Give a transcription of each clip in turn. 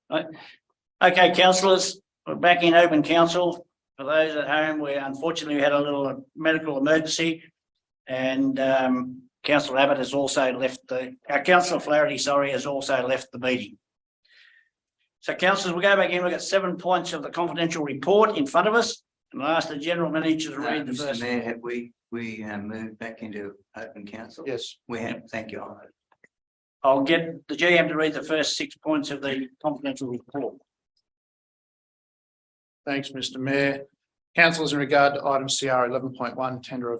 Okay, councillors, we're back in open council. For those at home, we unfortunately had a little medical emergency, and Councillor Abbott has also left Councillor Flaherty, has also left the meeting. So, councillors, we'll go back in. We've got 7 points of the confidential report in front of us, and I'll ask the General Manager to read the first. Mr. Mayor, have we moved back into open council? Yes. We have. Thank you. I'll get the GM to read the first 6 points of the confidential report. Thanks, Mr. Mayor. Councillors, in regard to item CR 11.1, tender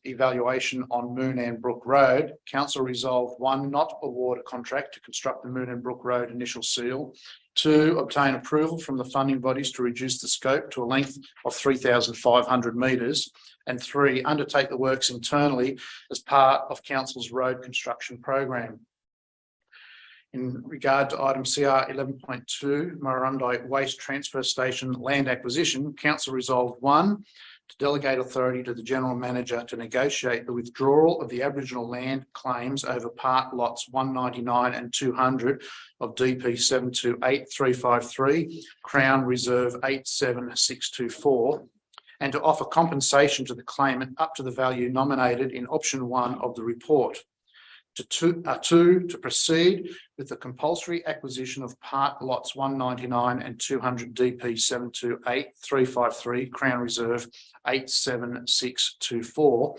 evaluation on Moonend Brook Road, Council resolved 1, not award a contract to construct the Moonend Brook Road initial seal. 2, obtain approval from the funding bodies to reduce the scope to a length of 3,500 metres. And 3, undertake the works internally as part of Council's road construction program. In regard to item CR 11.2, Murrurundi Waste Transfer Station land acquisition, Council resolved 1, to delegate authority to the General Manager to negotiate the withdrawal of the Aboriginal land claims over part lots 199 and 200 of DP 728353, Crown Reserve 87624, and to offer compensation to the claimant up to the value nominated in option 1 of the report. 2, to proceed with the compulsory acquisition of part lots 199 and 200 DP 728353, Crown Reserve 87624,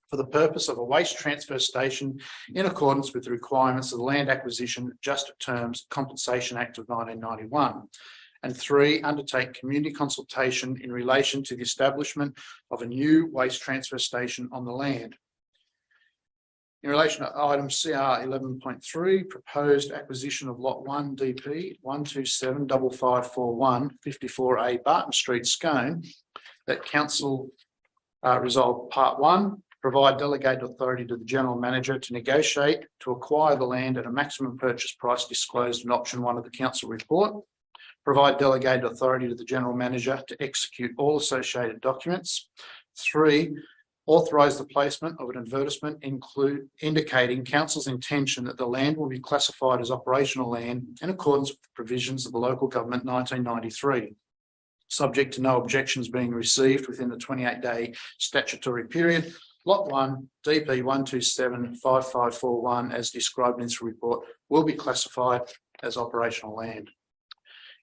for the purpose of a waste transfer station in accordance with the requirements of the Land Acquisition Just Terms Compensation Act of 1991. And 3, undertake community consultation in relation to the establishment of a new waste transfer station on the land. In relation to item CR 11.3, proposed acquisition of lot 1 DP 1275541 54A Barton Street, Scone, that Council resolved part 1, provide delegated authority to the General Manager to negotiate to acquire the land at a maximum purchase price disclosed in option 1 of the Council report. Provide delegated authority to the General Manager to execute all associated documents. 3, authorise the placement of an advertisement indicating Council's intention that the land will be classified as operational land in accordance with the provisions of the Local Government 1993, subject to no objections being received within the 28-day statutory period. Lot 1, DP 1275541, as described in this report, will be classified as operational land.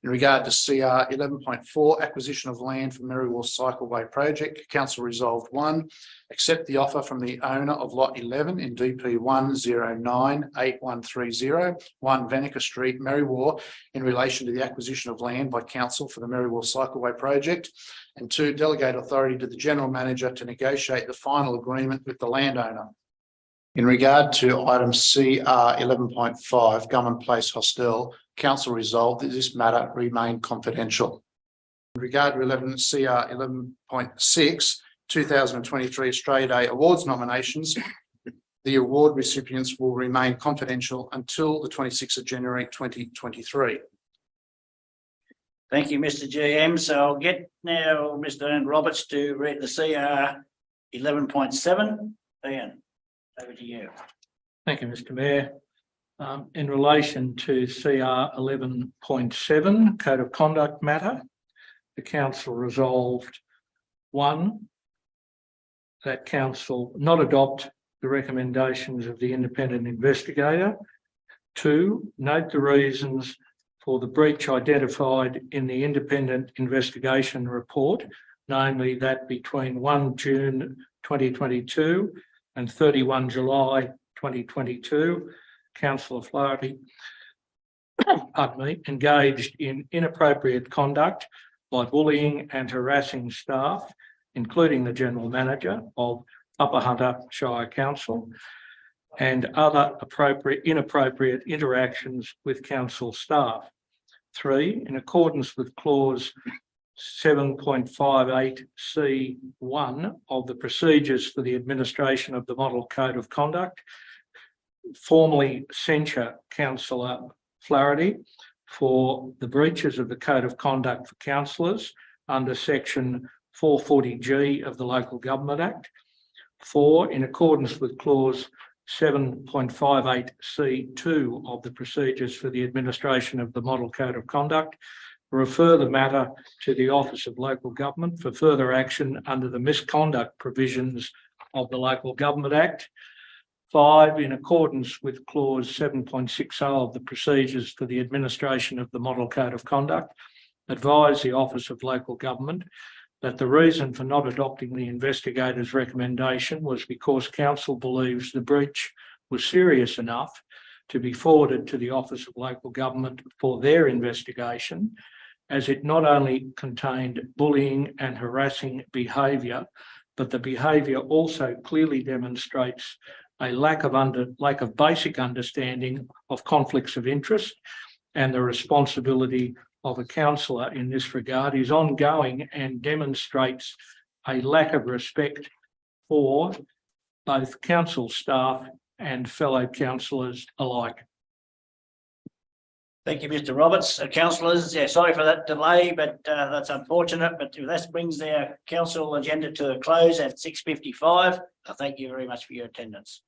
In regard to CR 11.4, acquisition of land for Merriwell Cycleway project, Council resolved 1, accept the offer from the owner of lot 11 in DP 1098130, 1 Vanica Street, Merriwell, in relation to the acquisition of land by Council for the Merriwell Cycleway project. And 2, delegate authority to the General Manager to negotiate the final agreement with the landowner. In regard to item CR 11.5, Government Place Hostel, Council resolved that this matter remain confidential. In regard to CR 11.6, 2023 Australia Day Awards nominations, the award recipients will remain confidential until the 26th of January 2023. Thank you, Mr. GM. So I'll get now Mr. Ian Roberts to read the CR 11.7. Ian, over to you. Thank you, Mr. Mayor. In relation to CR 11.7, Code of Conduct matter, the Council resolved 1, that Council not adopt the recommendations of the independent investigator. 2, note the reasons for the breach identified in the independent investigation report, namely that between 1 June 2022 and 31 July 2022, Councillor Flaherty engaged in inappropriate conduct by bullying and harassing staff, including the General Manager of Upper Hunter Shire Council, and other inappropriate interactions with Council staff. 3, in accordance with clause 7.58C1 of the procedures for the administration of the Model Code of Conduct, formally censure Councillor Flaherty for the breaches of the Code of Conduct for councillors under section 440G of the Local Government Act. 4, in accordance with clause 7.58C2 of the procedures for the administration of the Model Code of Conduct, refer the matter to the Office of Local Government for further action under the misconduct provisions of the Local Government Act. 5, in accordance with clause 7.60 of the procedures for the administration of the Model Code of Conduct, advise the Office of Local Government that the reason for not adopting the investigator's recommendation was because council believes the breach was serious enough to be forwarded to the Office of Local Government for their investigation, as it not only contained bullying and harassing behaviour, but the behaviour also clearly demonstrates a lack of basic understanding of conflicts of interest, and the responsibility of a councillor in this regard is ongoing and demonstrates a lack of respect for both council staff and fellow councillors alike. Thank you, Mr. Roberts. Councillors, yeah, sorry for that delay, but that's unfortunate. But that brings our council agenda to a close at 6:55. Thank you very much for your attendance.